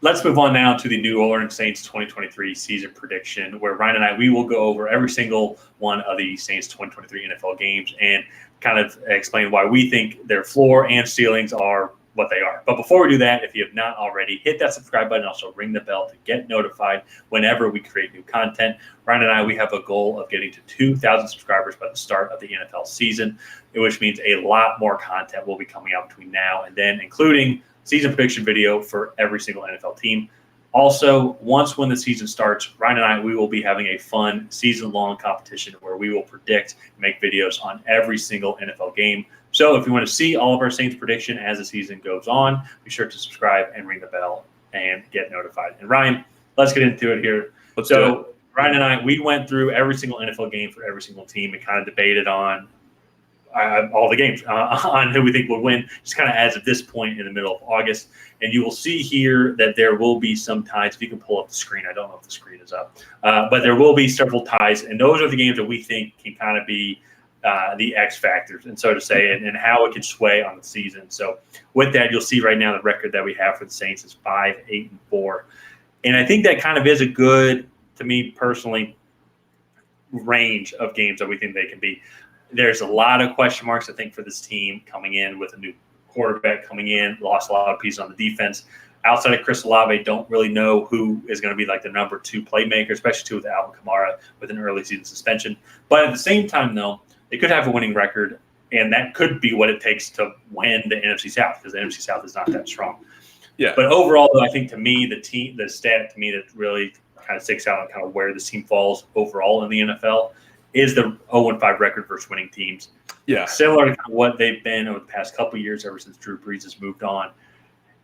let's move on now to the New Orleans Saints 2023 season prediction, where Ryan and I, we will go over every single one of the Saints 2023 NFL games and kind of explain why we think their floor and ceilings are what they are. But before we do that, if you have not already, hit that subscribe button. Also ring the bell to get notified whenever we create new content. Ryan and I, we have a goal of getting to 2,000 subscribers by the start of the NFL season, which means a lot more content will be coming out between now and then, including season prediction video for every single NFL team. Also, once when the season starts, Ryan and I, we will be having a fun season-long competition where we will predict and make videos on every single NFL game. So if you want to see all of our Saints prediction as the season goes on, be sure to subscribe and ring the bell and get notified. And Ryan, let's get into it here. So Ryan and I, we went through every single NFL game for every single team and kind of debated on all the games on who we think will win, just kind of as of this point in the middle of August. And you will see here that there will be some ties. If you can pull up the screen, I don't know if the screen is up, but there will be several ties. And those are the games that we think can kind of be the X factors, and so to say, and how it can sway on the season. So with that, you'll see right now the record that we have for the Saints is 5-8-4. And I think that kind of is a good, to me personally, range of games that we think they can be. There's a lot of question marks, I think, for this team coming in with a new quarterback coming in, lost a lot of pieces on the defense. Outside of Chris Olave, don't really know who is going to be like the number 2 playmaker, especially too with Alvin Kamara with an early season suspension. But at the same time, though, they could have a winning record, and that could be what it takes to win the NFC South, because the NFC South is not that strong. Yeah. But overall, though, I think to me, the stat to me that really kind of sticks out on kind of where this team falls overall in the NFL is the 0-5 record versus winning teams. Yeah. Similar to what they've been over the past couple of years, ever since Drew Brees has moved on.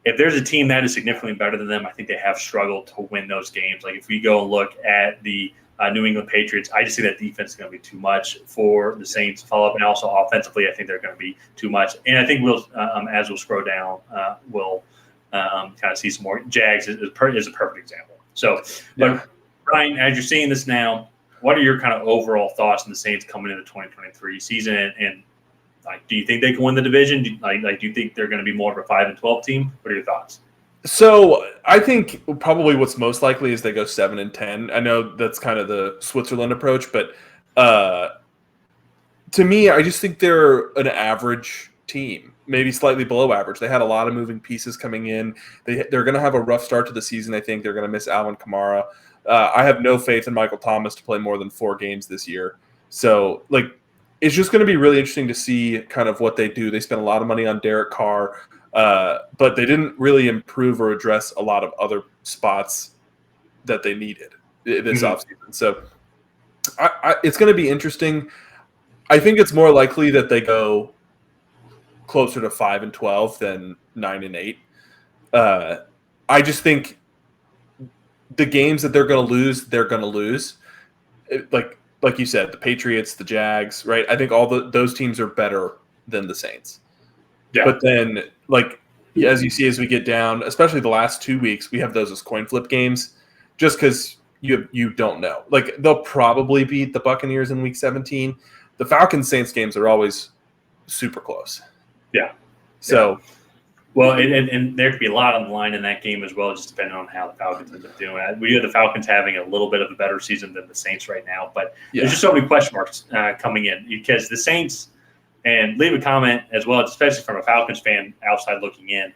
If there's a team that is significantly better than them, I think they have struggled to win those games. Like if we go and look at the New England Patriots, I just think that defense is going to be too much for the Saints to follow up. And also offensively, I think they're going to be too much. And I think we'll, as we'll scroll down, we'll kind of see some more. Jags is a perfect example. So, but Ryan, as you're seeing this now, what are your kind of overall thoughts on the Saints coming into the 2023 season? And like, do you think they can win the division? Do you think they're going to be more of a 5-12 team? What are your thoughts? So I think probably what's most likely is they go 7-10. I know that's kind of the Switzerland approach, but to me, I just think they're an average team, maybe slightly below average. They had a lot of moving pieces coming in. They're going to have a rough start to the season. I think they're going to miss Alvin Kamara. I have no faith in Michael Thomas to play more than 4 games this year. So, it's just going to be really interesting to see kind of what they do. They spent a lot of money on Derek Carr, but they didn't really improve or address a lot of other spots that they needed this offseason. So, it's going to be interesting. I think it's more likely that they go closer to 5-12 than 9-8. I just think the games that they're going to lose, they're going to lose. Like you said, the Patriots, the Jags, right? I think all those teams are better than the Saints. Yeah. But then, as you see, as we get down, especially the last 2 weeks, we have those as coin flip games, just because you don't know. They'll probably beat the Buccaneers in Week 17. The Falcons-Saints games are always super close. Yeah. So. Yeah. Well, and there could be a lot on the line in that game as well, just depending on how the Falcons end up doing. We have the Falcons having a little bit of a better season than the Saints right now, but there's just so many question marks coming in, because the Saints, and leave a comment as well, especially from a Falcons fan outside looking in,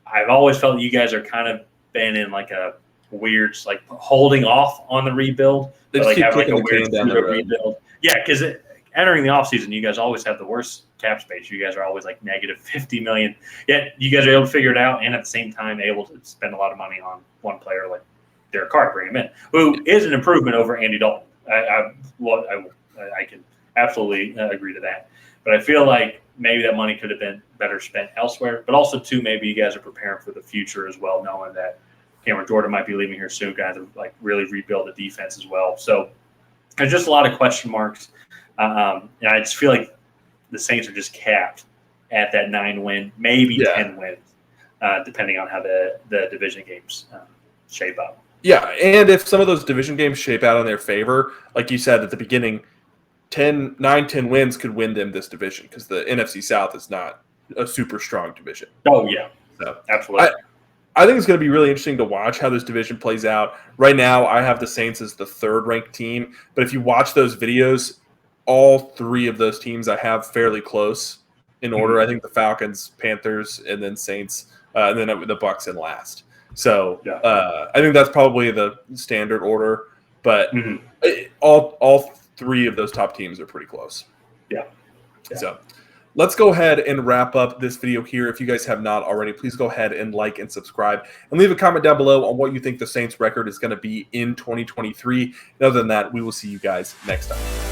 I've always felt you guys are kind of been in a weird, holding off on the rebuild. They just keep kicking the can down the road. Rebuild. Yeah, because entering the offseason, you guys always have the worst cap space. You guys are always negative $50 million. Yet you guys are able to figure it out, and at the same time able to spend a lot of money on one player like Derek Carr, bring him in, who is an improvement over Andy Dalton. I can absolutely agree to that. But I feel like maybe that money could have been better spent elsewhere. But also, too, maybe you guys are preparing for the future as well, knowing that Cameron Jordan might be leaving here soon, guys, to really rebuild the defense as well. So there's just a lot of question marks. And I just feel like the Saints are just capped at that 9-win, maybe 10 wins, depending on how the division games shape up. Yeah, and if some of those division games shape out in their favor, like you said at the beginning, 10 wins could win them this division, because the NFC South is not a super strong division. Oh, yeah. So, absolutely. I think it's going to be really interesting to watch how this division plays out. Right now, I have the Saints as the third-ranked team, but if you watch those videos, all three of those teams I have fairly close in order. I think the Falcons, Panthers, and then Saints, and then the Bucs in last. So I think that's probably the standard order, but all three of those top teams are pretty close. Yeah. So let's go ahead and wrap up this video here. If you guys have not already, please go ahead and like and subscribe and leave a comment down below on what you think the Saints record is going to be in 2023. And other than that, we will see you guys next time.